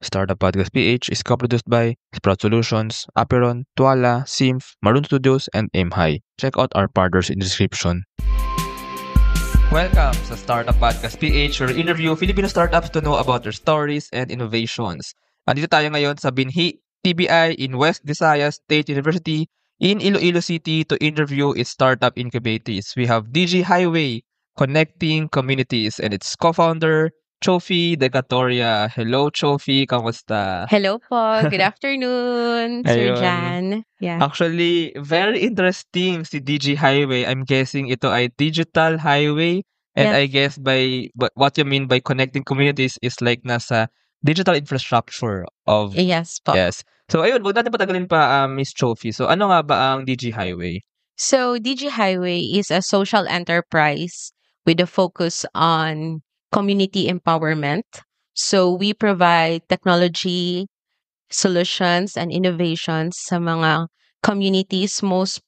Startup Podcast PH is co-produced by Sprout Solutions, Aperon, Tuala, Simf, Maroon Studios, and Aim High. Check out our partners in the description. Welcome sa Startup Podcast PH, where we interview Filipino startups to know about their stories and innovations. Andito tayo ngayon sa Binhi, TBI in West Visayas State University in Iloilo City to interview its startup incubators. We have DG Highway, connecting communities, and its co-founder, Chofi Decatoria. Hello, Chofi. Kamusta? Hello po. Good afternoon, Sir Ayun. Jan. Yeah. Actually, very interesting si DG Highway. I'm guessing ito ay digital highway. And Yes. I guess what you mean by connecting communities is like nasa digital infrastructure of Yes po. yes. So ayun, wag natin patagalin pa Miss Chofi. So ano nga ba ang DG Highway? So, DG Highway is a social enterprise with a focus on community empowerment. So, we provide technology solutions and innovations sa mga communities, most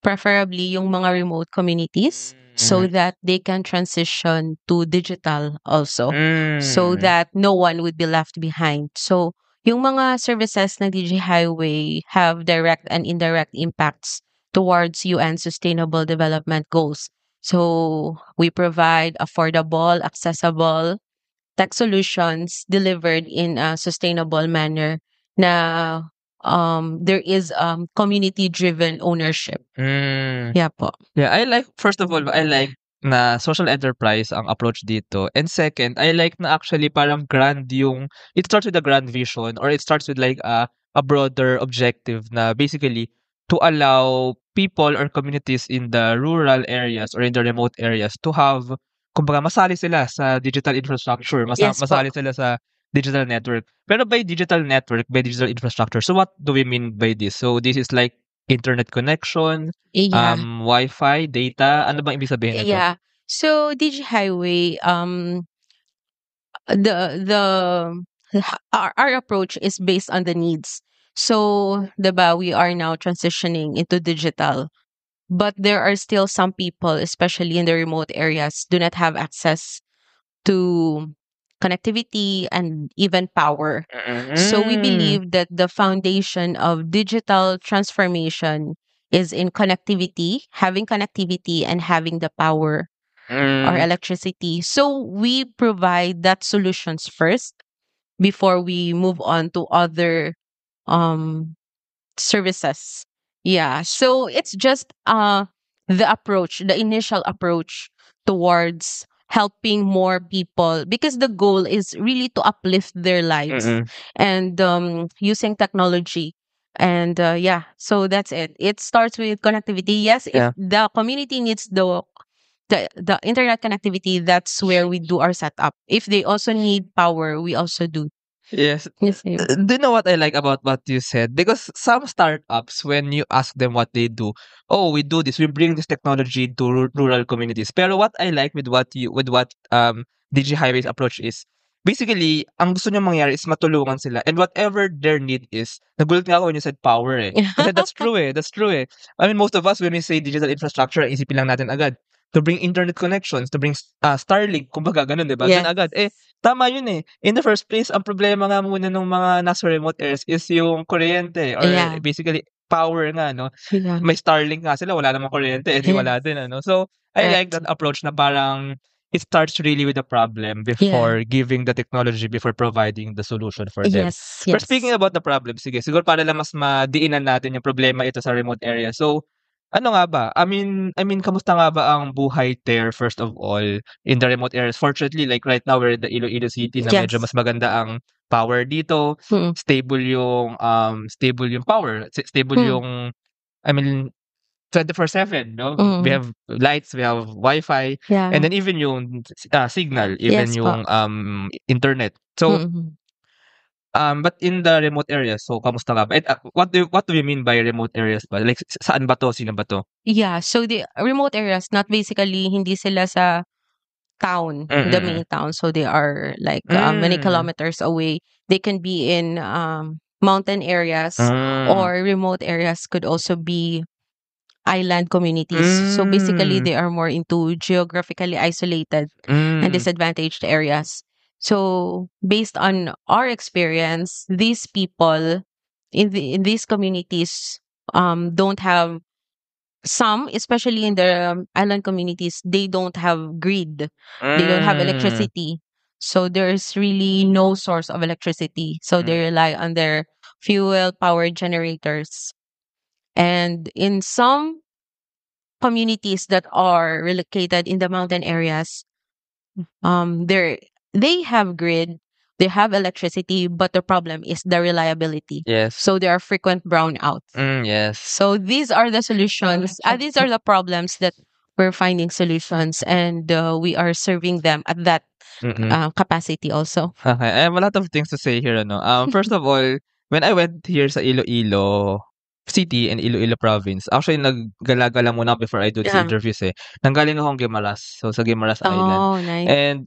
preferably yung mga remote communities, so that they can transition to digital also, so that no one would be left behind. So, yung mga services ng DG Highway have direct and indirect impacts towards UN Sustainable Development Goals. So, we provide affordable, accessible tech solutions delivered in a sustainable manner na there is community-driven ownership. Yeah po. Yeah, first of all, I like na social enterprise ang approach dito. And second, I like na actually parang it starts with a grand vision or it starts with like a broader objective na basically to allow people or communities in the rural areas or in the remote areas to have, kumbaga, masali sila sa digital infrastructure, Yes po. masali sila sa digital network. Pero by digital network, by digital infrastructure, so what do we mean by this? So this is like internet connection, Yeah. Wi-Fi, data, ano bang ibig sabihin nito? Yeah. So DG Highway, our approach is based on the needs. So, 'di ba, we are now transitioning into digital. But there are still some people, especially in the remote areas, do not have access to connectivity and even power. So we believe that the foundation of digital transformation is in connectivity, and having the power or electricity. So we provide that solutions first before we move on to other services. Yeah. So it's just the initial approach towards helping more people, because the goal is really to uplift their lives and using technology. And so that's it. It starts with connectivity. Yes, Yeah. if the community needs the internet connectivity, that's where we do our setup. If they also need power, we also do. Yes. Yes, sir. Do you know what I like about what you said? Because some startups, when you ask them what they do, oh, we do this, we bring this technology to rural communities. Pero what I like with what DG Highways approach is, basically, ang gusto niyo mangyari is matulungan sila. And whatever their need is, nagulat nga ako when you said power eh. Kasi that's true eh. That's true eh. I mean, most of us, when we say digital infrastructure, isipin lang natin agad to bring internet connections, to bring Starlink, kumbaga, ganun, diba? Yes. Ganun agad. Tama yun eh. In the first place, ang problema nga muna ng mga nasa remote areas is yung kuryente or Yeah. basically power nga, no? Yeah. May Starlink nga sila, wala namang kuryente, di wala din, ano? So, I like Correct. that approach na parang it starts really with the problem before giving the technology, before providing the solution for them. Yes. But speaking about the problem, sige, siguro para lang mas madiinan natin yung problema ito sa remote area. So, ano nga ba? I mean, kamusta nga ba ang buhay there, first of all, in the remote areas? Fortunately, like right now, we're in the Iloilo City na medyo mas maganda ang power dito. Stable yung power. Stable yung, I mean, 24/7, no? We have lights, we have Wi-Fi, Yeah. and then even yung signal, even Yes yung internet. So, but in the remote areas, so kamusta nga ba? And, what do you mean by remote areas ba? Like saan ba to? Sino ba to? Yeah, so the remote areas, not basically hindi sila sa town, the main town. So they are like many kilometers away. They can be in mountain areas, or remote areas could also be island communities. So basically they are more into geographically isolated and disadvantaged areas. So based on our experience, these people in these communities don't have some, especially in the island communities, they don't have grid. They don't have Mm. electricity. So there's really no source of electricity. So Mm. they rely on their fuel power generators. And in some communities that are relocated in the mountain areas, they're they have grid, they have electricity, but the problem is the reliability. Yes. So there are frequent brownouts. Yes. So these are the solutions. These are the problems that we're finding solutions, and we are serving them at that Mm. capacity also. Okay, I have a lot of things to say here, ano. First of all, when I went here sa Iloilo City and Iloilo Province, actually naggala-gala muna ako before I do these Yeah. interviews eh. Nanggaling akong Guimaras, so sa Guimaras Island. Oh, nice. And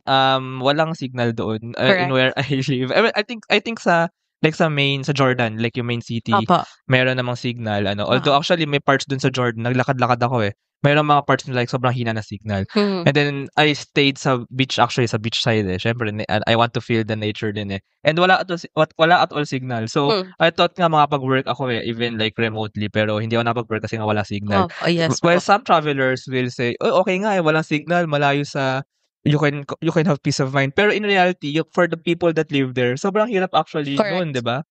walang signal doon in Correct. where I live. I think sa like sa main sa Jordan, like yung main city, Opo. meron namang signal ano. Although actually may parts dun sa Jordan, naglakad-lakad ako eh. Meron mga parts na like sobrang hina na signal. Hmm. And then I stayed sa beach, actually sa beach side eh. Syempre I want to feel the nature din eh. And wala at all signal. So Hmm. I thought nga makapag-work ako eh, even like remotely, pero hindi ako nakapag-work kasi nga wala signal. Oh, yes Well, po. some travelers will say, "Oh, okay nga eh, walang signal, malayo sa you can have peace of mind." Pero in reality, for the people that live there, sobrang hirap actually noon, Correct. 'di ba?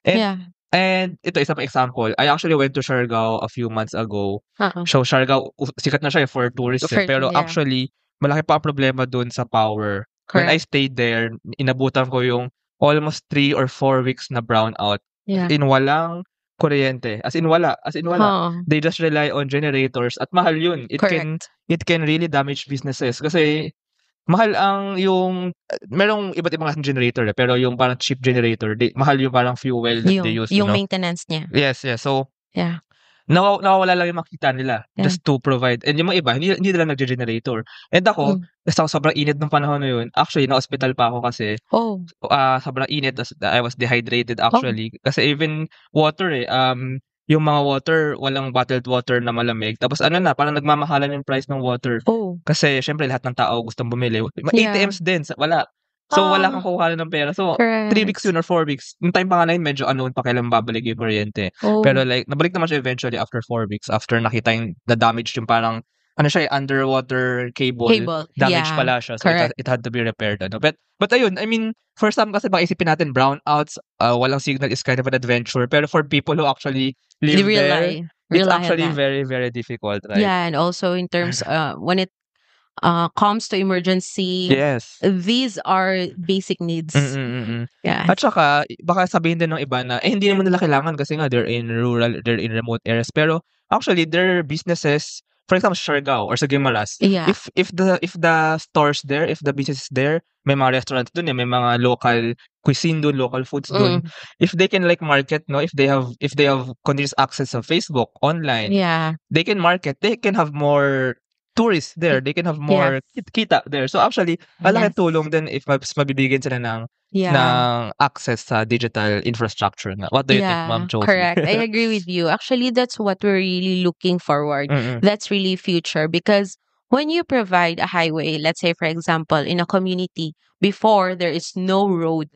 And Yeah. and ito isa pang example. I actually went to Siargao a few months ago. Uh-uh. So Siargao, sikat na siya for tourists eh. For Pero yeah. actually, malaki pa ang problema dun sa power. When I Correct. stayed there, inabutan ko yung almost 3 or 4 weeks na brownout. Yeah. As in walang kuryente. As in wala. Huh. They just rely on generators at mahal yun. It can really damage businesses kasi mahal ang merong iba't ibang klaseng generator eh, pero yung parang cheap generator, mahal yung parang fuel that they use, Yung no? maintenance niya. Yes. So, Yeah. nawawala lang yung makita nila Yeah. just to provide. And yung mga iba, hindi nila nagge-generator. And ako, basta sobrang init ng panahon na yun. Actually, na-hospital pa ako kasi Oh. sobrang init. I was dehydrated actually. Kasi even water eh, yung mga water, walang bottled water na malamig. Tapos parang nagmamahalan yung price ng water. Oh. Kasi syempre lahat ng tao gustong bumili. Yeah. ATMs din, wala. So wala kang kukuha ng pera. So 3 weeks yun or 4 weeks. Yung time pa nga na yun, medyo unknown pa kailan babalik yung kuryente. Oh. Pero like, nabalik naman siya eventually after 4 weeks. After nakita yung na-damage yung parang, underwater cable. Damage Yeah. pala siya. So Correct. it had to be repaired. But ayun, I mean, for some kasi baka isipin natin, brownouts, walang signal is kind of an adventure. Pero for people who actually live there, it's actually very, very difficult, right? Yeah, and also in terms when it comes to emergency, Yes. these are basic needs. Yeah. At saka, baka sabihin din ng iba na, hindi naman nila kailangan kasi nga they're in remote areas. Pero actually, their businesses, for example, Siargao or sa Guimaras, Yeah. if the stores there, if the business is there, may mga restaurants dun, may mga local cuisine dun, local foods dun. If they can like market, no, if they have continuous access sa Facebook, online, Yeah. they can market, they can have more tourists there, they can have more kita there. So actually, malaki tulong din if mabibigyan sila ng access sa digital infrastructure. What do you think, Ma'am Josie? Correct. I agree with you. Actually, that's what we're really looking forward. That's really future because when you provide a highway, let's say for example, in a community, before there is no road,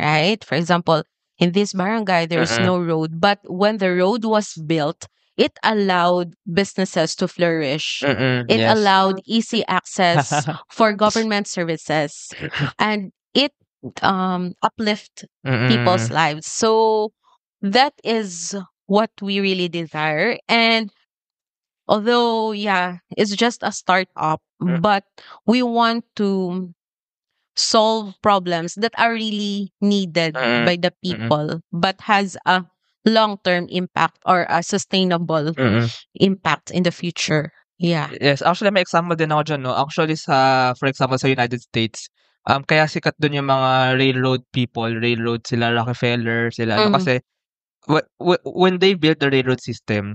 right? For example, in this barangay, there is no road. But when the road was built, it allowed businesses to flourish. It allowed easy access for government services. And it uplift people's lives. So that is what we really desire. And although, it's just a startup, but we want to solve problems that are really needed by the people, but has a long-term impact or a sustainable impact in the future. Yeah. Yes, actually may example din ako dyan, no? Actually for example, sa United States, kaya sikat dun yung mga railroad people, sila Rockefeller, sila kasi when they built the railroad system,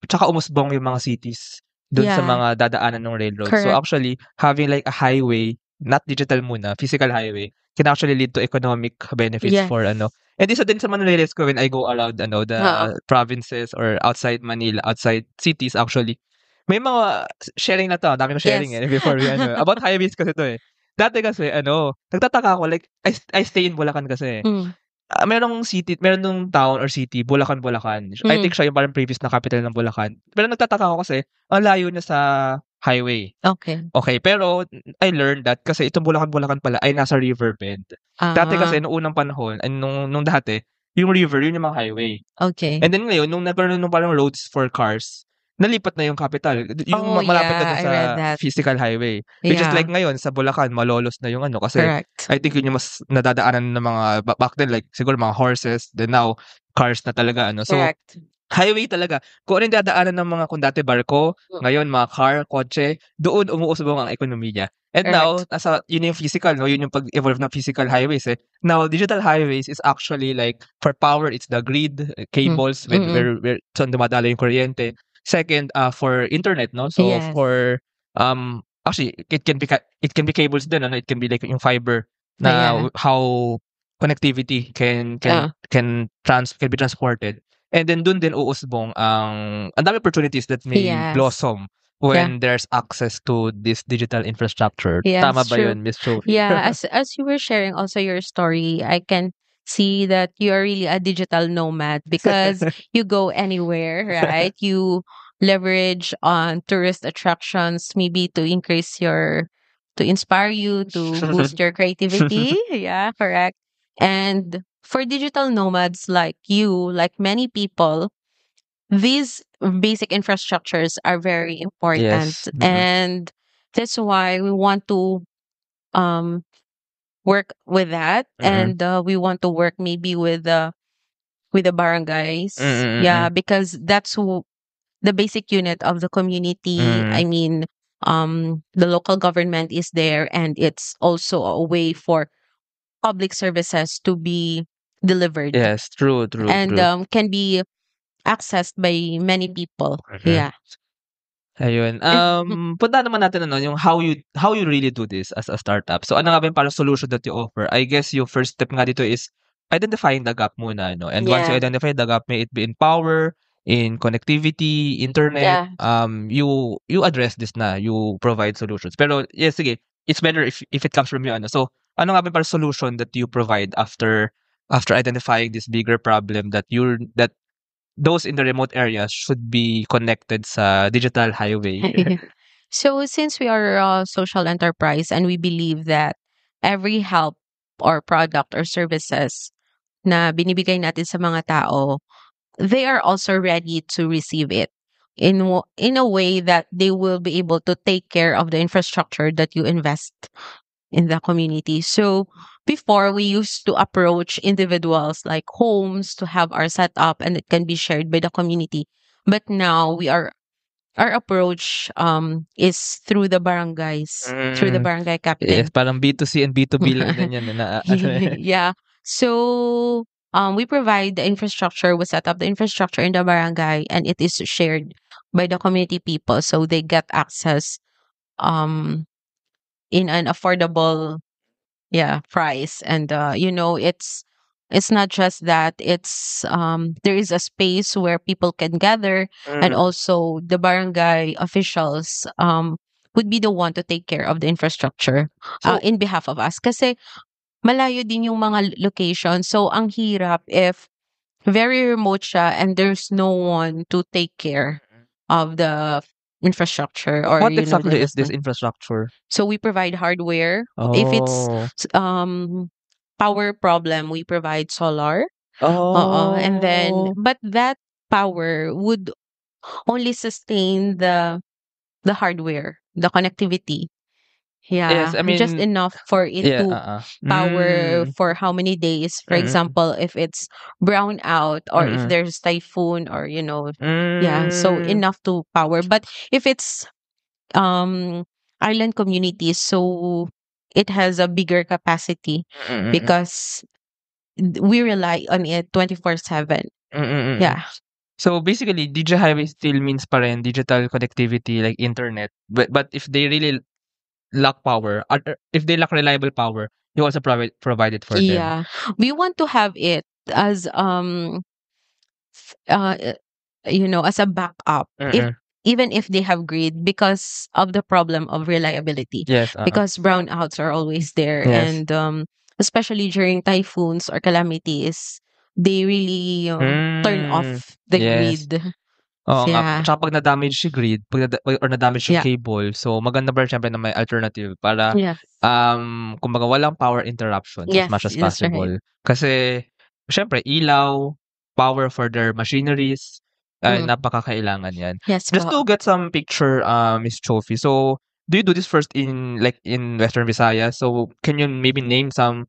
tsaka umusbong yung mga cities dun sa mga dadaanan ng railroad. Correct. So actually, having like a highway, not digital muna, physical highway, can actually lead to economic benefits for And isa din sa manrealize ko when I go around the provinces or outside Manila, outside cities actually. May mga sharing na to, dami ko sharing before we about highways kasi to eh. Dati kasi ano, nagtataka ako like I stay in Bulacan kasi. Hmm, Meron nung town or city, Bulacan, Bulacan. I hmm, think siya yung parang previous na capital ng Bulacan. Pero nagtataka ako kasi ang layo niya sa highway. okey. Okay, pero I learned that kasi itong Bulacan, Bulacan pala ay nasa riverbed. Dati kasi Ah, nung unang panahon ay nung dati, yung river yun yung mga highway. okey. And then ngayon nung nagkaroon nung parang roads for cars, nalipat na yung capital, yung Oh, malapit na yeah, dun I read sa that. physical highway. Which is like Yeah, ngayon sa Bulacan malolos na yung ano kasi correct. I think yun yung mas nadadaanan ng mga back then like siguro mga horses, then now cars na talaga ano. So Correct. highway talaga. Kung ano yung dadaanan ng mga kung dati barko, Hmm, ngayon mga car, kotse, doon umuusbong ang ekonomiya. And now, correct. yun yung physical, no? Yun yung pag-evolve ng physical highways, eh. Now, digital highways is actually like, for power, it's the grid, Hmm, cables, with mm. where saan dumadalo yung kuryente. Second, for internet, no? So, Yes. actually, it can be cables din, ano? It can be like yung fiber na Yeah. how connectivity Ah, can be transported. And then dun din uusbong ang dami opportunities that may yes. blossom Yeah. when there's access to this digital infrastructure. Tama Yes, ba true. yun, Miss Sophie? Yeah, as you were sharing also your story, I can see that you are really a digital nomad because you go anywhere, right? You leverage on tourist attractions maybe to inspire you, to boost your creativity. Yeah, correct. And for digital nomads like you, like many people, these basic infrastructures are very important. Yes, And that's why we want to um work with that, mm. and we want to work maybe with the barangays, Mm, yeah, because that's the basic unit of the community. mm. I mean, the local government is there, and it's also a way for public services to be delivered Yes, true, true, and true. can be accessed by many people, Mm. yeah. Ayun, puntahan naman natin ano, yung how you really do this as a startup. So, ano nga ba yung parang solution that you offer? I guess yung first step nga dito is identifying the gap muna, no? And once you Yeah, identify the gap, may it be in power, in connectivity, internet, yeah. you address this na, you provide solutions. Pero yes, sige, it's better if it comes from you, ano. So, ano nga ba yung parang solution that you provide after identifying this bigger problem that those in the remote areas should be connected sa digital highway. So, since we are a social enterprise and we believe that every help or product or services na binibigay natin sa mga tao, they are also ready to receive it in a way that they will be able to take care of the infrastructure that you invest in the community. So before, we used to approach individuals like homes to have our setup and it can be shared by the community. But now our approach is through the barangays, through the Hmm, barangay yes, captain. parang B2C and B2B lang din yan, eh, na ano, eh. Yeah. So we provide the infrastructure, we set up the infrastructure in the barangay, and it is shared by the community people. So they get access um in an affordable, yeah, price. And it's not just that, it's there is a space where people can gather, and Mm. also the barangay officials would be the one to take care of the infrastructure So in behalf of us, kasi malayo din yung mga location. So ang hirap if very remote siya and there's no one to take care of the infrastructure, or what the exactly is this investment. infrastructure? So we provide hardware. If it's Oh. power problem, we provide solar. And then, Oh. but that power would only sustain the hardware, the connectivity. Yes, Yeah, I just mean enough for it yeah, to power Hmm, for how many days. For mm, example, if it's brown out, or if mm, there's typhoon, or yeah, so hmm, enough to power. But if it's um island communities, so it has a bigger capacity mm, because we rely on it 24/7. mm. Yeah. So basically, digital highway still means pa rin digital connectivity like internet. But if they really lack power, if they lack reliable power, you also provide it for them. Yeah. We want to have it as f- uh as a backup if Mm. even if they have grid, because of the problem of reliability, Yes, because brownouts are always there. yes. And especially during typhoons or calamities, they really turn Hmm, off the yes. grid. Oo nga, Yeah. tsaka 'pag na-damage si grid, 'pag or na-damage yung Yeah. cable, so maganda pa rin siyempre na may alternative para, Yes. kumbaga walang power interruptions as Yes, much as that's right. possible. Kasi siyempre ilaw, power for their machineries, ay Mm. napakakailangan 'yan. Yes Just po. to get some picture, Miss Chofie, so do you do this first in, like, in Western Visayas? So can you maybe name some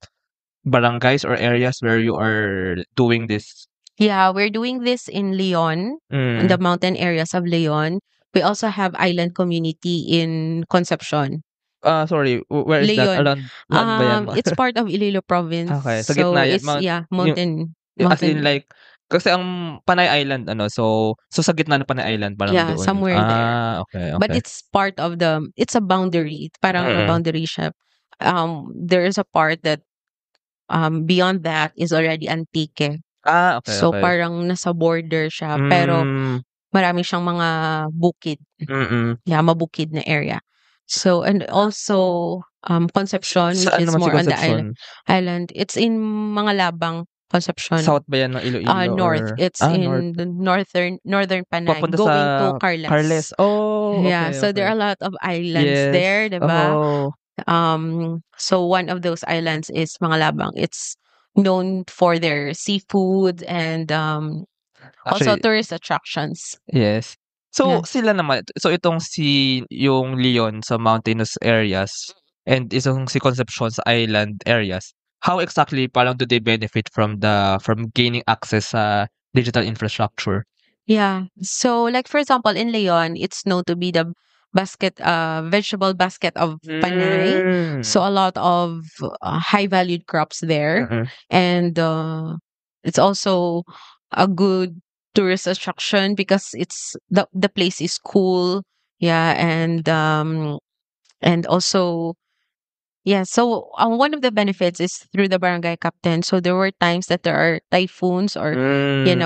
barangays or areas where you are doing this? Yeah, we're doing this in Leon, in the Hmm. mountain areas of Leon. We also have island community in Concepcion. Sorry, where is that? Leon, Around saan ba 'yan? it's part of Iloilo province. Okay, sa So gitna 'yan, it's, yeah, yung as in mountain. like kasi ang Panay Island ano, so sa gitna ng Panay Island parang Yeah, doon. somewhere there. Okay, But okay. it's part of it's a boundary, parang a Mm, boundary siya. There is a part that beyond that is already antique. okay, So okay. parang nasa border siya, pero Hmm, marami siyang mga bukid. mm. Yeah, mabukid na area. So, and also, Concepcion, which Saan is naman si more on the Concepcion? island. It's in Mangalabang, Concepcion. South ba 'yan ng Iloilo North. or It's north? in the northern Panay, Papunta sa going to Carles. Carles. Oh, Yeah, okay, so there okay. are a lot of islands there, Yes, 'di ba? oh. So one of those islands is Mangalabang. It's known for their seafood and also Actually, tourist attractions. yes. So, Yeah. sila naman, so itong yung Leon sa mountainous areas and isang si Concepcion sa island areas, how exactly parang do they benefit from gaining access sa digital infrastructure? Yeah. So, like for example, in Leon, it's known to be the vegetable basket of Panay. Hmm, So a lot of high valued crops there, mm. and it's also a good tourist attraction because it's the place is cool. Yeah, and also, yeah, so one of the benefits is through the barangay captain. So there were times that there are typhoons or, Hmm,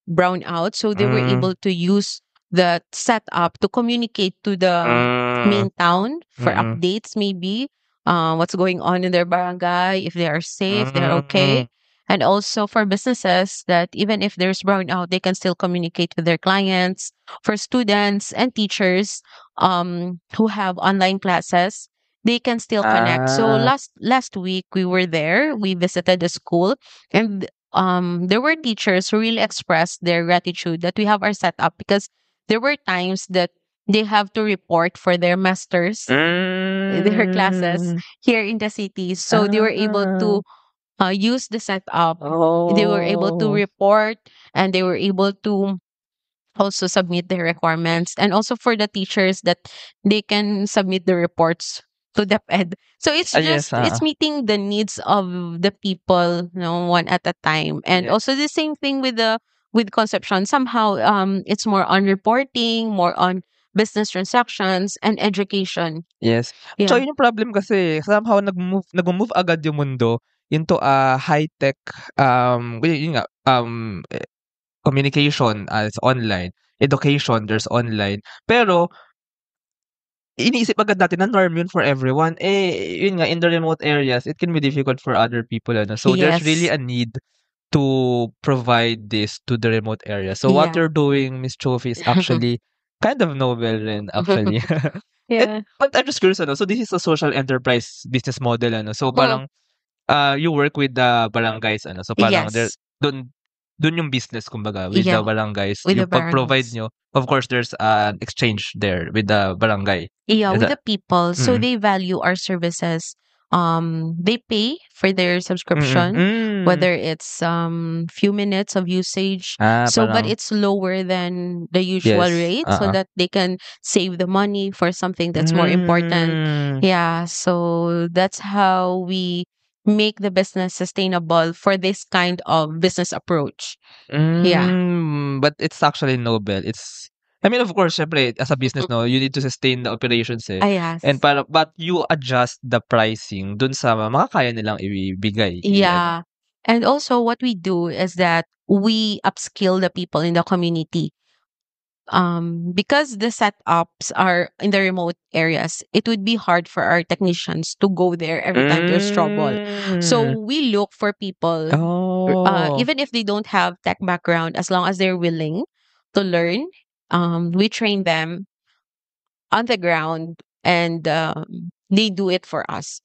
brownouts. So they were hmm, able to use the setup to communicate to the hmm, main town for mm, updates, maybe what's going on in their barangay, if they are safe, they're hmm. okay. And also for businesses that even if there's brownout, they can still communicate with their clients. For students and teachers who have online classes, they can still connect. So Ah, last week we were there. We visited the school, and there were teachers who really expressed their gratitude that we have our setup, because there were times that they have to report for their masters, their classes hmm, here in the city. So they were able ah, to use the setup. They were able to oh. report, and they were able to also submit their requirements, and also for the teachers that they can submit the reports to DepEd. So it's Yes, just it's meeting the needs of the people, one at a time. And yes. also the same thing with the with Conception. Somehow it's more on reporting, more on business transactions and education. Yes. Yeah. Tsaka yun yung problem kasi somehow nagmo-move agad yung mundo into a high-tech, yun nga, communication as online, education, there's online. Pero iniisip agad natin na norm yun for everyone. Yun nga, in the remote areas, it can be difficult for other people, ano. So there's really Yes. a need to provide this to the remote area. So what Yeah. you're doing, Miss Chofi, is actually kind of noble rin, actually. Yeah. But I'm just curious, ano, so this is a social enterprise business model, ano. So Mm. parang you work with the barangays, ano. So parang Yes. dun dun yung business kumbaga with the Yeah. barangays. With the Yung pag-provide barangays. nyo, of course there's an exchange there with the barangay. Yeah, Is with the that people. So mm. they value our services. They pay for their Mm, subscription, hmm. whether it's few minutes of usage. So, but Parang it's lower than the usual yes, rate, so that they can save the money for something that's more important. Hmm, Yeah, so that's how we make the business sustainable for this kind of business approach. Yeah. but it's actually noble. I mean, of course, siyempre as a business, no, you need to sustain the operations, eh. Ah, And yes. but you adjust the pricing dun sa makakaya nilang ibigay, ano. Yeah. And also what we do is that we upskill the people in the community. because the setups are in the remote areas, it would be hard for our technicians to go there every time there's trouble. So Mm. we look for people, Oh. even if they don't have tech background, as long as they're willing to learn, we train them on the ground, and they do it for us.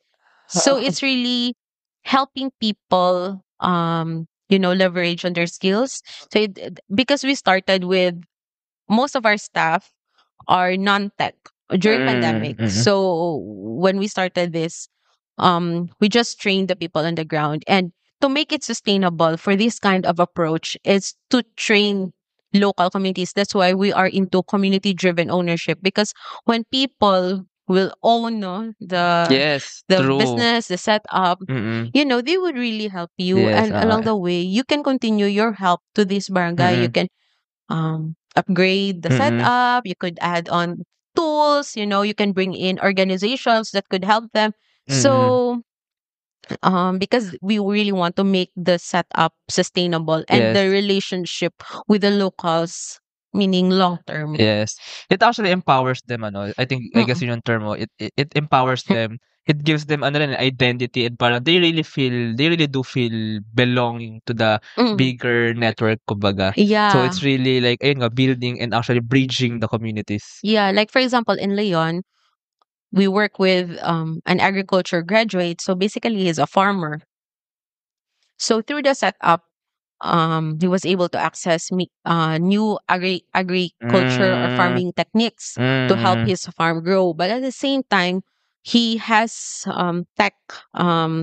So it's really helping people, leverage on their skills. So because we started with most of our staff are non-tech during Mm, pandemic. mm. So when we started this, we just trained the people on the ground. And to make it sustainable for this kind of approach is to train local communities. That's why we are into community-driven ownership, because when people will own, no, Yes, the true. business, the setup, Mm. they would really help you. Yes, And along the way, you can continue your help to this barangay. You mm. can upgrade the Mm, setup. You could add on tools. You can bring in organizations that could help them. mm. So because we really want to make the setup sustainable and the Yes. relationship with the locals, meaning long term. Yes. It actually empowers them ano. I guess Mm-mm. yun yung term mo. It empowers them. It gives them ano rin identity, and parang they really do feel belonging to the Mm. bigger network kumbaga. So Yeah. it's really like ayun nga, building and actually bridging the communities. Yeah, like for example in Leon, we work with an agriculture graduate. So basically he's a farmer. So through the setup, he was able to access new agriculture or Mm, farming techniques to help mm, his farm grow. But at the same time, he has tech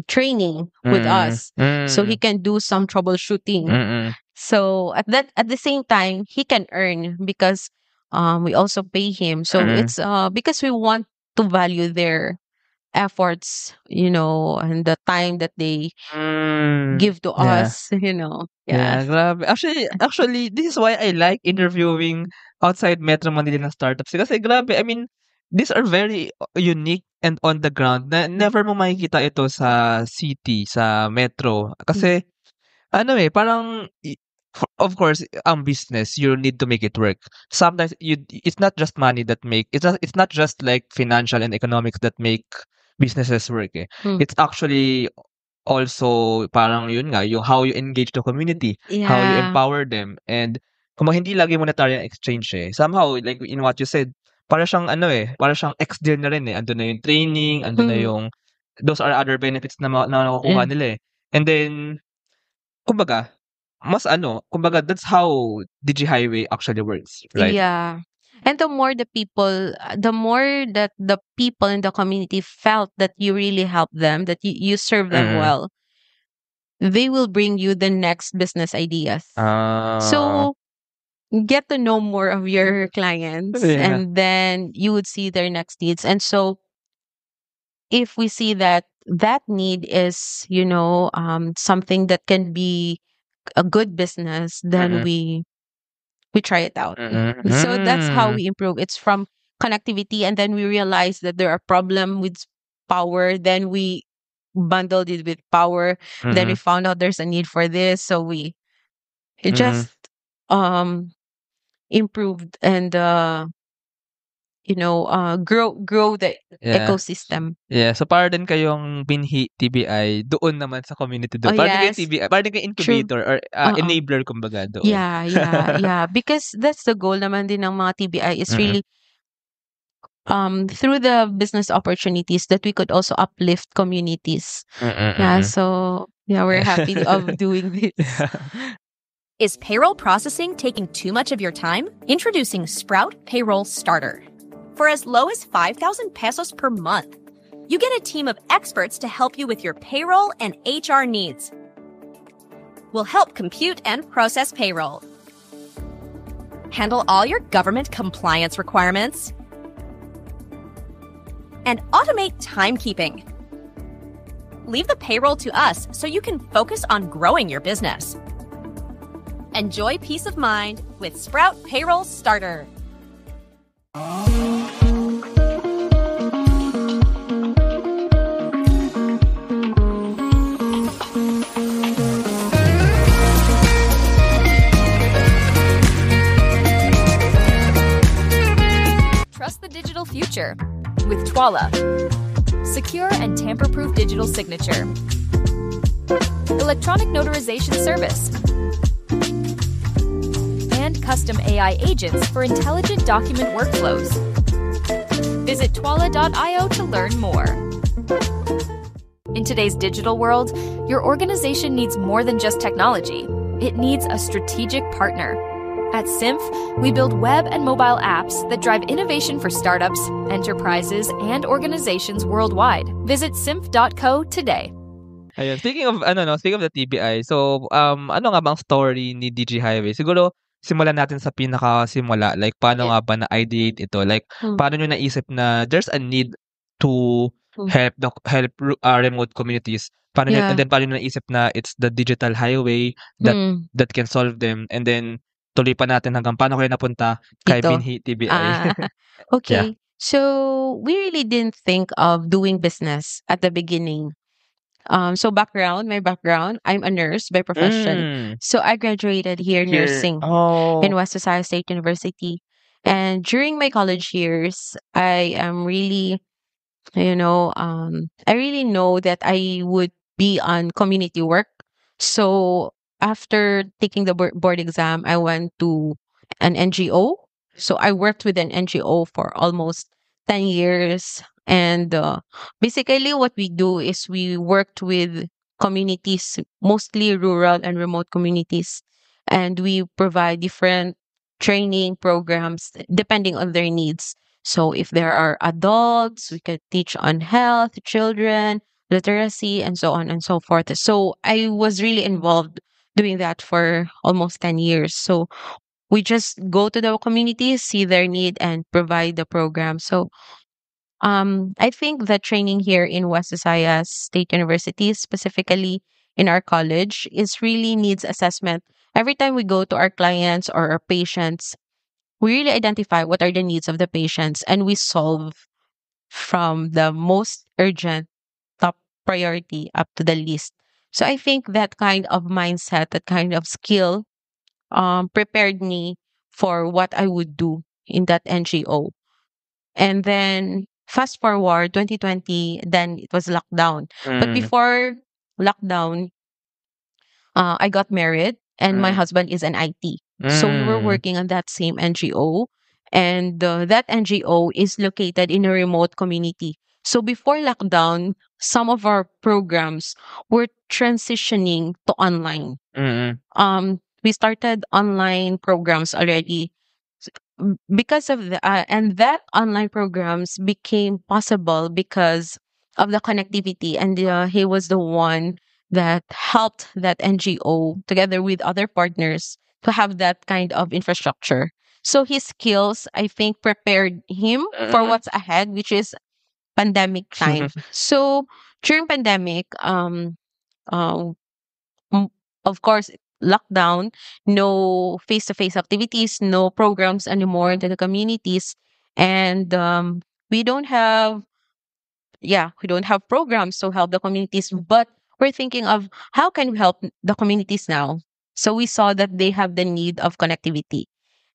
training with mm, us, so he mm, can do some troubleshooting. mm, So at the same time, he can earn because we also pay him. So mm, it's because we want to value their efforts, and the time that they mm. give to Yeah. us, Yeah. Yeah, grabe. Actually, this is why I like interviewing outside Metro Manila na startups. Kasi grabe, I mean, these are very unique and on the ground. Na never mo makikita ito sa city, sa metro. Mm. Kasi ano eh, parang of course, ang business, you need to make it work. Sometimes it's not just money that make it's not just like financial and economics that make businesses work eh. Mm. It's actually also parang yun nga, yung how you engage the community, how you Yeah. empower them, and kumbaga hindi lagi monetary ang exchange eh. Somehow, like in what you said, para siyang ano eh, para siyang XDeal na rin eh. Andun na yung training, andun na Mm. yung those are other benefits na nakukuha Yeah. nila eh. And then, kumbaga, kumbaga that's how DG Highway actually works, right? Yeah. And the more that the people in the community felt that you really help them, that you serve them Mm. well, they will bring you the next business ideas. Ah, So get to know more of your clients, yeah. and then you would see their next needs. And so if we see that that need is, something that can be a good business, then Mm. we try it out. Mm. So that's how Hmm. we improve. It's from connectivity, and then we realize that there are problem with power. Then we bundled it with power. Then we Mm. found out there's a need for this, so it Mm. just um improved and grow the Yeah. ecosystem. Yeah, so para din kayong binhi TBI doon naman sa community Oh doon. Para din kayong yes, TBI, para din kayong true. incubator or Uh-uh. enabler kumbaga doon. Yeah, yeah, yeah. Because that's the goal naman din ng mga TBI is Mm. really through the business opportunities that we could also uplift communities. Yeah, Mm. so yeah, we're happy of doing this. Yeah. Is payroll processing taking too much of your time? Introducing Sprout Payroll Starter. For as low as 5,000 pesos per month, you get a team of experts to help you with your payroll and HR needs. We'll help compute and process payroll, handle all your government compliance requirements, and automate timekeeping. Leave the payroll to us so you can focus on growing your business. Enjoy peace of mind with Sprout Payroll Starter. future with Twala. Secure and tamper-proof digital signature. Electronic notarization service. And custom AI agents for intelligent document workflows. Visit twala.io to learn more. In today's digital world, your organization needs more than just technology. It needs a strategic partner. At Symph, we build web and mobile apps that drive innovation for startups, enterprises, and organizations worldwide. Visit symph.co today. Ayun, speaking of speaking of the TBI, so, ano nga bang story ni DG Highway? Siguro simulan natin sa pinakasimula, like paano nga ba na-ideate ito? Like paano niyo naisip na there's a need to help remote communities? Paano niyo, and Yeah. then paano niyo naisip na it's the digital highway that Mm. that can solve them? And then tuloy pa natin hanggang paano kayo napunta kay Dito. Binhi TBI? Ah, Yeah. okay. So we really didn't think of doing business at the beginning. So my background, I'm a nurse by profession. Mm. So I graduated here Here. nursing Oh. in West Visayas State University. And during my college years, I am really, I really know that I would be on community work. So after taking the board exam, I went to an NGO. So I worked with an NGO for almost 10 years. And basically, what we do is we worked with communities, mostly rural and remote communities. And we provide different training programs depending on their needs. So if there are adults, we could teach on health, children, literacy, and so on and so forth. So I was really involved doing that for almost 10 years. So we just go to the community, see their need, and provide the program. So I think the training here in West Visayas State University, specifically in our college, is really needs assessment. Every time we go to our clients or our patients, we really identify what are the needs of the patients and we solve from the most urgent top priority up to the least. So I think that kind of mindset, that kind of skill prepared me for what I would do in that NGO. And then fast forward 2020, then it was lockdown. But Mm. before lockdown, I got married and my Mm. husband is an IT. So we were Mm. working on that same NGO. And that NGO is located in a remote community. So before lockdown, some of our programs were transitioning to online. Mm. We started online programs already because of the and that online programs became possible because of the connectivity, and he was the one that helped that NGO together with other partners to have that kind of infrastructure. So his skills, I think, prepared him for Mm. what's ahead, which is pandemic time. So during pandemic, uh, m- of course, lockdown, no face-to-face activities, no programs anymore into the communities, and we don't have, we don't have programs to help the communities. But we're thinking of how can we help the communities now. So we saw that they have the need of connectivity,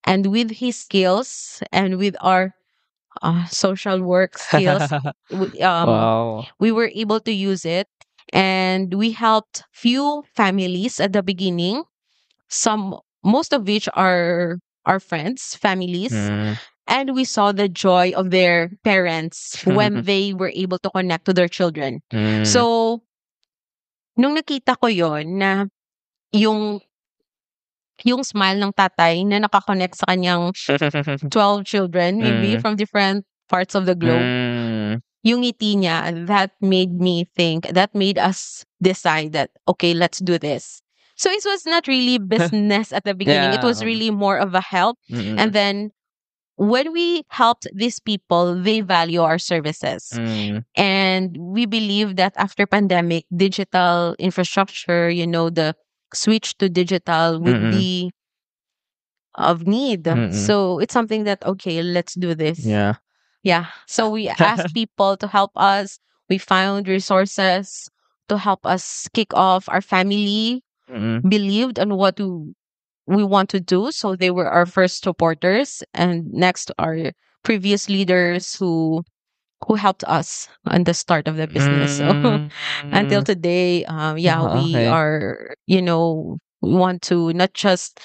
and with his skills and with our social work skills, w- um, Wow. we were able to use it, and we helped few families at the beginning, some most of which are our friends families, Mm. and we saw the joy of their parents when they were able to connect to their children. Mm. So nung nakita ko yon na yung yung smile ng tatay na nakakonect sa kanyang 12 children maybe Mm. from different parts of the globe, Mm. yung ngiti niya, that made me think, that made us decide that, okay, let's do this. So it was not really business at the beginning. It Yeah. was really more of a help. Mm. And then when we helped these people, they value our services. Mm. And we believe that after pandemic, digital infrastructure, the switch to digital would Mm. be of need. Mm. So it's something that, okay, let's do this. Yeah. Yeah. So we asked people to help us. We found resources to help us kick off. Our family Mm. believed on what we want to do. So they were our first supporters. And next, our previous leaders who helped us on the start of the business. So until Mm. today, yeah, we Okay. are, we want to not just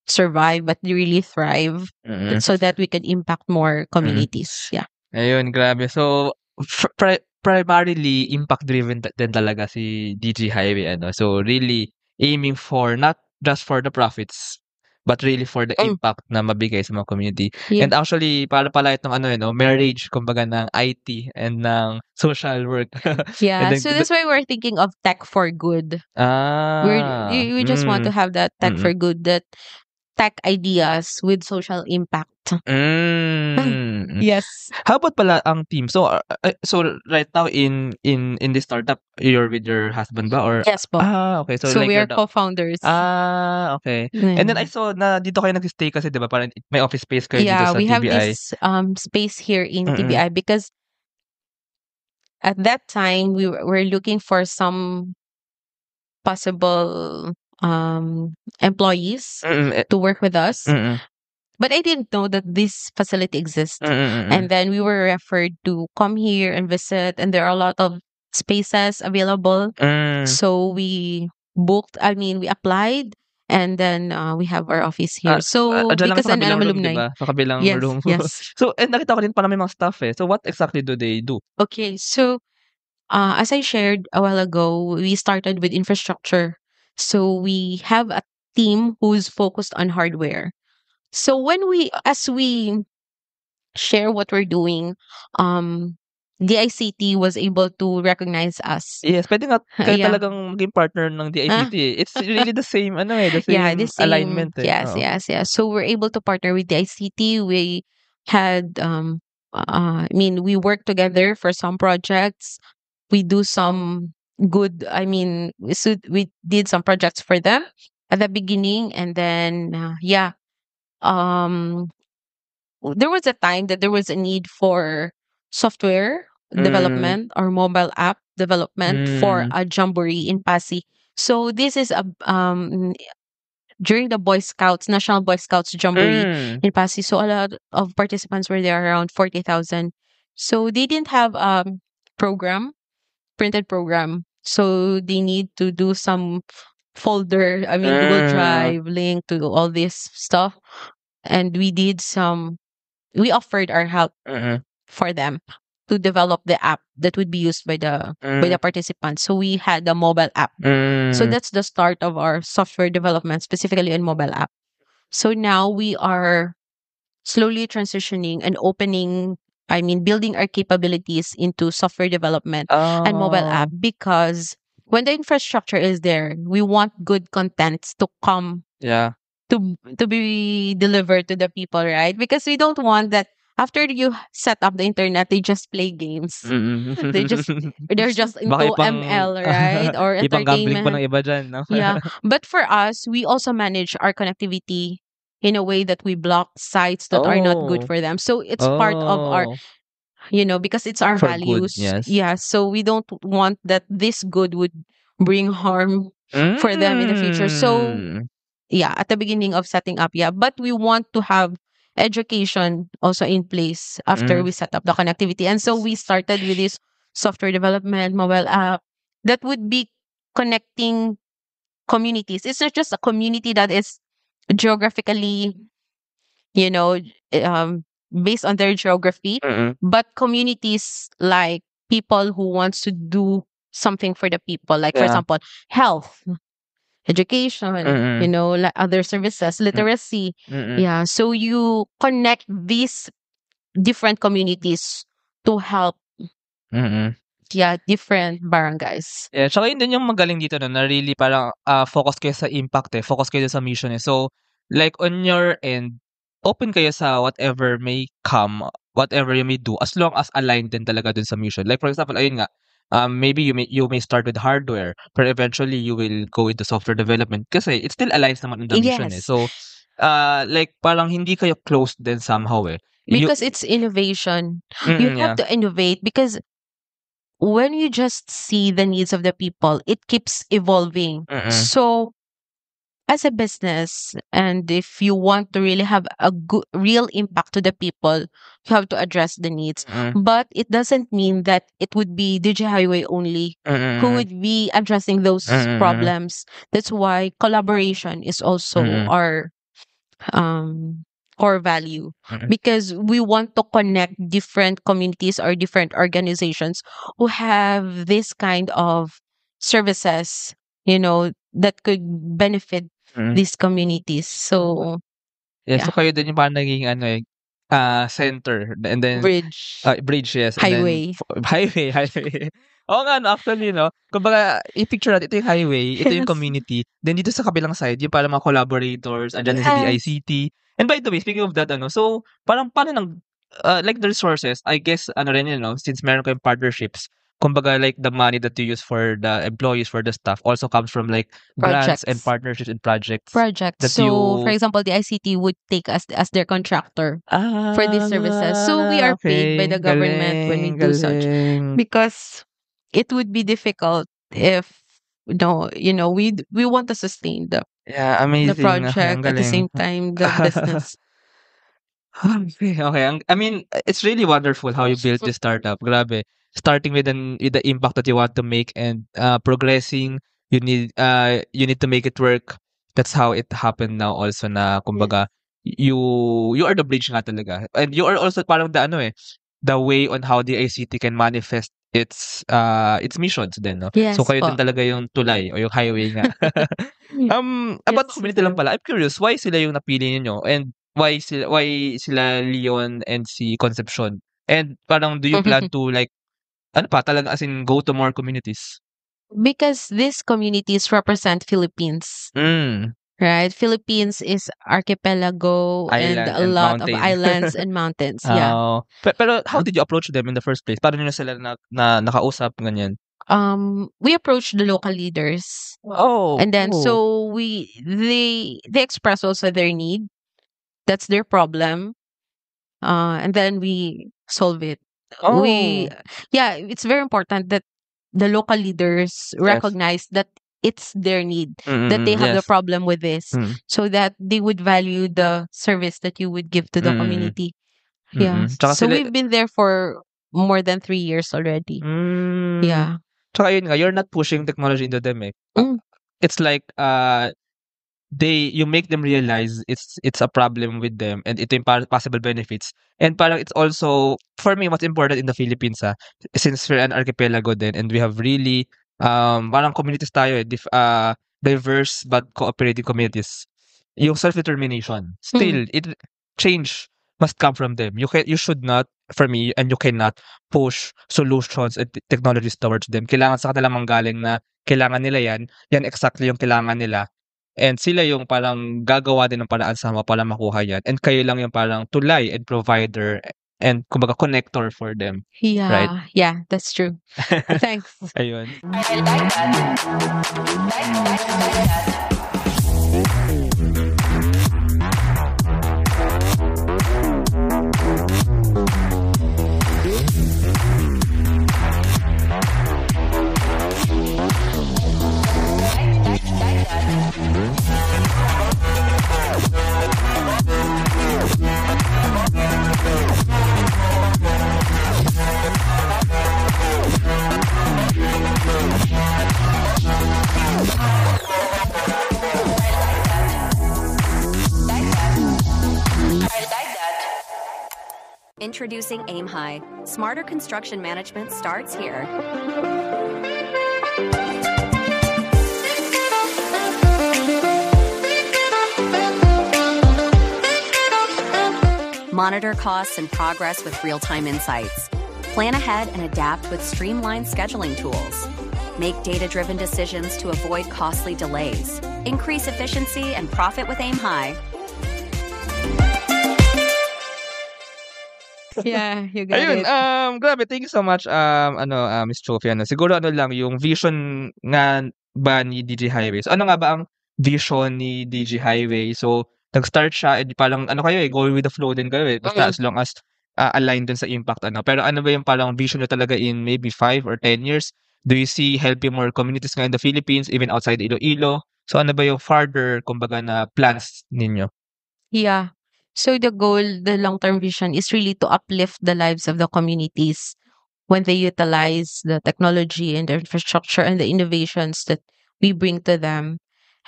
survive but really thrive Mm. so that we can impact more Mm. communities. Yeah. Ayun, grabe. So, primarily impact driven din talaga si DG Highway ano. So, really aiming for not just for the profits but really for the Mm, impact na mabigay sa mga community. yeah. And actually, para pala itong ano, marriage kumbaga ng IT and ng social work. And Yeah. then So that's why we're thinking of tech for good. We just want to have that tech mm. for good, that tech ideas with social impact. Mm. Yes. How about pala ang team? So, so right now in this startup, you're with your husband ba or Yes po. okay. So So like we you're are the co-founders. okay. And then I Yeah. saw na dito kayo nag-stay kasi 'di ba? Parang may office space kayo dito Yeah, sa we have TBI. this space here in Mm. TBI because at that time were looking for some possible employees Mm. to work with us. Mm. But I didn't know that this facility exists. Mm. And then we were referred to come here and visit, and there are a lot of spaces available. Mm. So we booked, I mean, we applied, and then we have our office here. So Diyan lang because sa I'm kabilang room 'di alumni. ba? Sa kabilang Yes, room. yes. So, nakita ko din parang may mga staff eh. So what exactly do they do? Okay, so as I shared a while ago, we started with infrastructure. So we have a team who's focused on hardware. So as we share what we're doing, the ICT was able to recognize us. Yes, puwede nga kayo Yeah. talagang maging partner ng DICT, Ah, eh. It's really the same ano, eh, the yeah, the same same. alignment, eh, Yes, oo. yes, yes. So we're able to partner with the ICT. We had, I mean, we worked together for some projects. We do some good, I mean, we did some projects for them at the beginning. And then, yeah, um, there was a time that there was a need for software Mm, development or mobile app development for hmm, a jamboree in Pasig. So this is a during the Boy Scouts, National Boy Scouts Jamboree hmm, in Pasig. So a lot of participants were there, around 40,000. So they didn't have program, printed program. So they need to do some folder, I mean Google hmm, Drive link to all this stuff. And we offered our help mm, for them to develop the app that would be used by hmm, the participants. So we had a mobile app. So hmm. that's the start of our software development, specifically on mobile app. So now we are slowly transitioning and building our capabilities into software development and mobile app, Oh, because when the infrastructure is there, we want good contents to come yeah. to be delivered to the people, right? Because we don't want that after you set up the internet, they just play games. Mm. They're just Baka into ML, right? Or ipang-gambling pa ng entertainment. iba diyan 'no? Yeah. But for us, we also manage our connectivity in a way that we block sites that are not good Oh, for them. So it's part of our, oh, because it's our for good, values. yes. Yeah. So we don't want that this good would bring harm for them in the future. So Hmm, yeah, at the beginning of setting up, yeah, but we want to have education also in place after hmm, we set up the connectivity. And so we started with this software development mobile app that would be connecting communities. It's not just a community that is geographically, you know based on their geography, mm, but communities like people who wants to do something for the people, like for yeah, example, health, education, mm, like other services, mm, literacy. mm. Yeah. So you connect these different communities to help, Mm. yeah, different barangays. Yeah, tsaka yun din yung magaling dito 'no, na really parang, focus kayo sa impact, eh, focus kayo sa mission, eh. So, like on your end, open kayo sa whatever may come, whatever you may do as long as aligned din talaga dun sa mission. Like for example, ayun nga, maybe you may start with hardware, but eventually you will go into software development kasi it still aligns naman on the mission, eh. Yes, So, like parang hindi kayo closed din somehow, eh. You because it's innovation. You have yeah. to innovate because when you just see the needs of the people, it keeps evolving. Mm, So as a business, and if you want to really have a good real impact to the people, you have to address the needs. Mm. But it doesn't mean that it would be DJ Highway only who Mm. would be addressing those Mm. problems. That's why collaboration is also Mm. our um core value, Mm. because we want to connect different communities or different organizations who have this kind of services, that could benefit Mm. these communities. So Yeah, so yeah, kayo din yung parang naging ano, center and then bridge, bridge, yes, and then highway. highway. Oo nga 'no, actually 'no. Kumbaga i-picture natin ito yung highway, ito yung Yes. community, then dito sa kabilang side yung parang mga collaborators, andiyan din si Yes. DICT. And by the way, speaking of that ano, so parang paano like the resources, I guess ano rin yun 'no, since meron kayong partnerships, kumbaga like the money that you use for the employees, for the staff also comes from like grants and Projects. partnerships and projects Projects. that So, for you example, the ICT would take us as their contractor for these services. So we are paid by Okay. the government when we Galing, do such, galing. because it would be difficult if no, we want to sustain Yeah, the amazing. Okay, ang project, at the galing. same time the business. Okay, okay. I mean, it's really wonderful how you built this startup. Grabe. Starting with the impact that you want to make and progressing, you need to make it work. That's how it happened now also na Yes. kumbaga you are the bridge nga talaga. And you are also parang the ano the way on how the ICT can manifest its missions din, no? So Yes kayo din po. talaga yung tulay o yung highway nga. About Yes. community lang pala. I'm curious, why sila yung napili niyo and why sila Leon and si Concepcion? And parang do you plan to like ano pa talaga as in go to more communities? Because these communities represent Philippines, Mm, right? Philippines is archipelago and island a and lot of mountain. islands and mountains. Yeah. Pero how did you approach them in the first place? Paano niyo sila nakausap ganyan? We approach the local leaders, Oh, and then oh. so they express also their need. That's their problem. And then we solve it. We Oh, Yeah, it's very important that the local leaders yes. recognize that it's their need, that they have the Yes. problem with this, Mm, so that they would value the service that you would give to the mm, community. Yeah. Tsaka So sila we've been there for more than 3 years already. hmm. Yeah. Tsaka yun nga, you're not pushing technology into them eh. Mm. It's like you make them realize it's a problem with them and ito yung possible benefits. And parang it's also for me what's important in the Philippines since we're an archipelago din and we have really parang communities tayo diverse but cooperative communities. Yung self-determination. Still it change must come from them. You should not for me and you cannot push solutions and technologies towards them. Kailangan sa kanila manggaling na kailangan nila yan exactly yung kailangan nila. And sila yung parang gagawa din ng paraan sama para makuha yan. And kayo lang yung parang tulay and provider and kumbaga connector for them. Right? Yeah, that's true. Thanks. Ayun. Introducing Aim High. Smarter construction management starts here. Monitor costs and progress with real-time insights. Plan ahead and adapt with streamlined scheduling tools. Make data-driven decisions to avoid costly delays. Increase efficiency and profit with Aim High. Yeah, you got Ayun, it. grabe, thank you so much, Miss Chofie. Siguro ano lang, yung vision nga ba ni DG Highway? So, ano nga ba ang vision ni DG Highway? So, nag-start siya, and parang ano kayo go with the flow din kayo basta as long as aligned dun sa impact. Pero ano ba yung parang vision nyo talaga in maybe 5 or 10 years? Do you see helping more communities nga in the Philippines, even outside Iloilo? So ano ba yung further, kumbaga, na plans ninyo? Yeah. So the goal, the long-term vision is really to uplift the lives of the communities when they utilize the technology and the infrastructure and the innovations that we bring to them.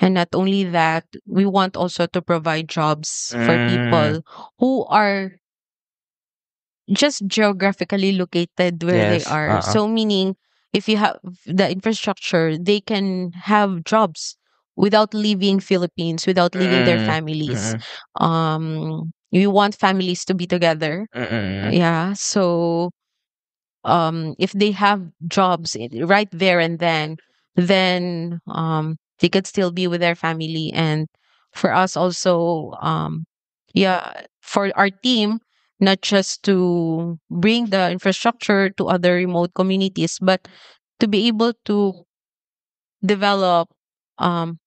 And not only that, we want also to provide jobs for people who are just geographically located where they Yes, are. So meaning if you have the infrastructure, they can have jobs without leaving Philippines, without leaving their families. We want families to be together. Yeah. So if they have jobs right there and then they could still be with their family. And for us also, yeah, for our team, not just to bring the infrastructure to other remote communities, but to be able to develop um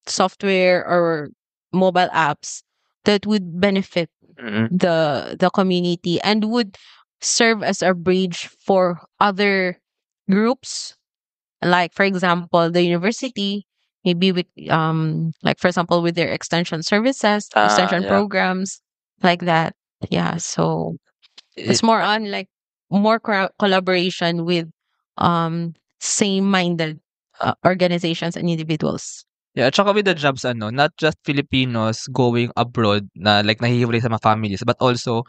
software or mobile apps that would benefit the community and would serve as a bridge for other groups, like for example the university, maybe with like for example with their extension services, extension Yeah. programs, like that. Yeah, so it's It more on like more collaboration with same minded organizations and individuals. Yeah, at saka with the jobs ano, not just Filipinos going abroad na like nahihiwalay sa mga families, but also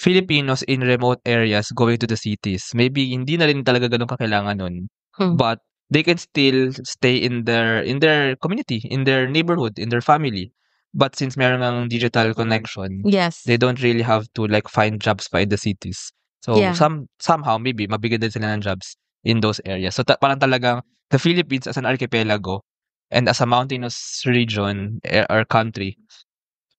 Filipinos in remote areas going to the cities. Maybe hindi na rin talaga gano'n kakailangan nun, Hmm. but they can still stay in their community, in their neighborhood, in their family. But since meron ngang digital connection, Yes. they don't really have to like find jobs pa in the cities. So Yeah. somehow maybe mabigyan din sila ng jobs in those areas. So parang talagang the Philippines as an archipelago and as a mountainous region or country,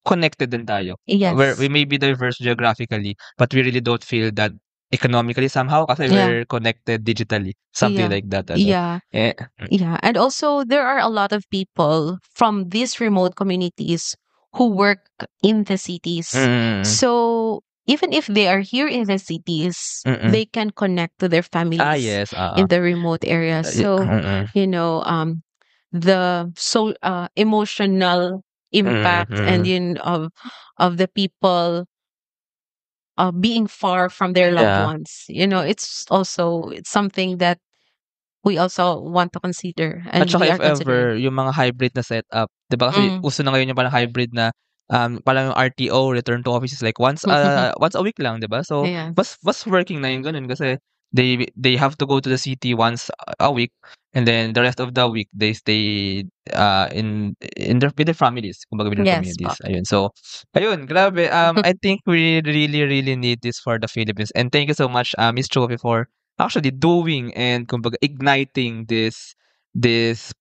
connected din tayo. Where Yes. we may be diverse geographically, but we really don't feel that economically somehow kasi Yeah. we're connected digitally. Something Yeah. like that. Ano? Yeah. Eh, Yeah. And also, there are a lot of people from these remote communities who work in the cities. So, even if they are here in the cities, they can connect to their families yes. in the remote areas. So, you know, the emotional impact and of the people being far from their loved Yeah. ones. It's something that we also want to consider At and saka we if are considering. ever, yung mga hybrid na setup, 'di ba kasi Mm. uso na ngayon yung parang hybrid na parang yung RTO, return to office is like once a week lang, 'di ba? So Yes. mas working na yung ganun kasi they have to go to the city once a week and then the rest of the week they stay in their with their families, kumbaga with their Yes po. communities. Ayun. So ayun, grabe. I think we really need this for the Philippines. And thank you so much, Miss Chovy, for actually doing and kumbaga igniting this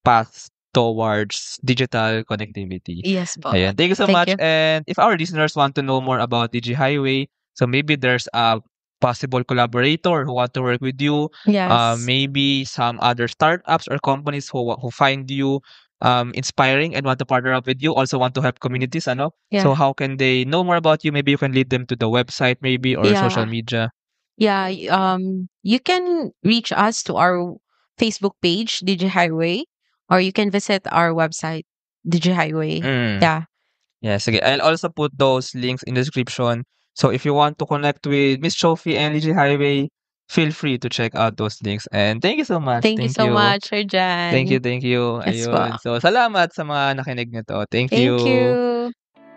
path towards digital connectivity. Yes po. Ayan. Thank you so Thank much. you. And if our listeners want to know more about DG Highway, so maybe there's a possible collaborator who want to work with you. Yes. Maybe some other startups or companies who find you inspiring and want to partner up with you, also want to help communities, ano? So Yeah. how can they know more about you? Maybe you can lead them to the website maybe or social Yeah. media. Yeah. You can reach us to our Facebook page, Digi Highway, or you can visit our website, Digi Highway. Yeah. Yeah, sige. I'll also put those links in the description. So if you want to connect with Miss Chofi and DG Highway, feel free to check out those links. And thank you so much. Thank you so much, Sir Thank you, Jan. thank you. Yes po. Ayun. So salamat sa mga nakinig nito. Thank Thank you. you.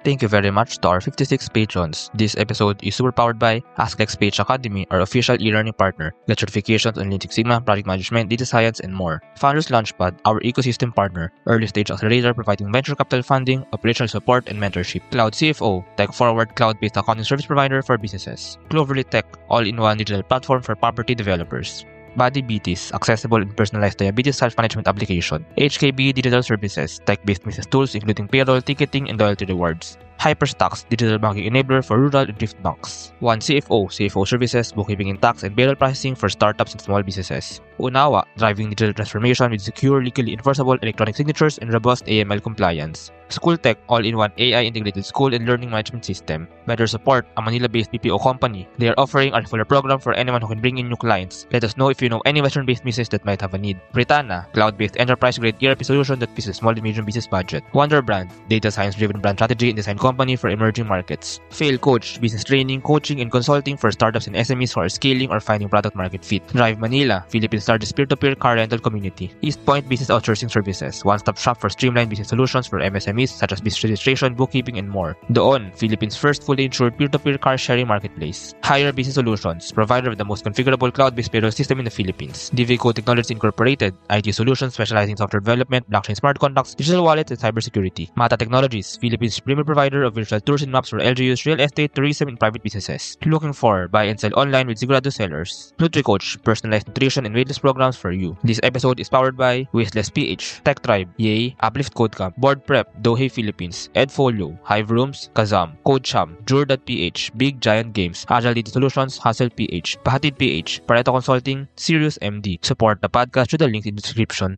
Thank you very much to our 56 patrons. This episode is super powered by AskLex Page Academy, our official e-learning partner, get certifications on Lean Six Sigma, project management, data science, and more. Founders Launchpad, our ecosystem partner, early stage accelerator providing venture capital funding, operational support, and mentorship. Cloud CFO, tech-forward cloud-based accounting service provider for businesses. Cloverly Tech, all-in-one digital platform for property developers. Body BTs, accessible and personalized diabetes self-management application. HKB Digital Services, tech-based business tools including payroll, ticketing, and loyalty rewards. Hyperstocks, digital banking enabler for rural and thrift banks. One CFO, CFO services, bookkeeping and tax and payroll processing for startups and small businesses. Unawa, driving digital transformation with secure, legally enforceable electronic signatures and robust AML compliance. Schooltech, all-in-one AI-integrated school and learning management system. Better support, a Manila-based BPO company. They are offering a referral program for anyone who can bring in new clients. Let us know if you know any Western-based business that might have a need. Britana, cloud-based enterprise-grade ERP solution that fits a small and medium business budget. Wonder Brand, data science-driven brand strategy and design company for emerging markets. Fail Coach, business training, coaching, and consulting for startups and SMEs who are scaling or finding product market fit. Drive Manila, Philippines' largest peer-to-peer car rental community. East Point Business Outsourcing Services, one-stop shop for streamlined business solutions for MSMEs such as business registration, bookkeeping, and more. Doon, Philippines' first fully insured peer-to-peer car sharing marketplace. Hire Business Solutions, provider of the most configurable cloud-based payroll system in the Philippines. DVCo Technologies Incorporated, IT solutions specializing in software development, blockchain smart contracts, digital wallets, and cybersecurity. Mata Technologies, Philippines' premier provider of virtual tours and maps for LGUs, real estate, tourism, and private businesses. Looking for buy and sell online with Sigurado sellers. NutriCoach, personalized nutrition and weight loss programs for you. This episode is powered by Waistless PH, Tech Tribe, Yay, Uplift Code Camp, Board Prep, Dohe Philippines, Edfolio, Hive Rooms, Kazam, CodeCham, Jure.ph, Big Giant Games, Agile Data Solutions, Hustle PH, Pahatid PH, Pareto Consulting, Sirius MD. Support the podcast through the link in the description.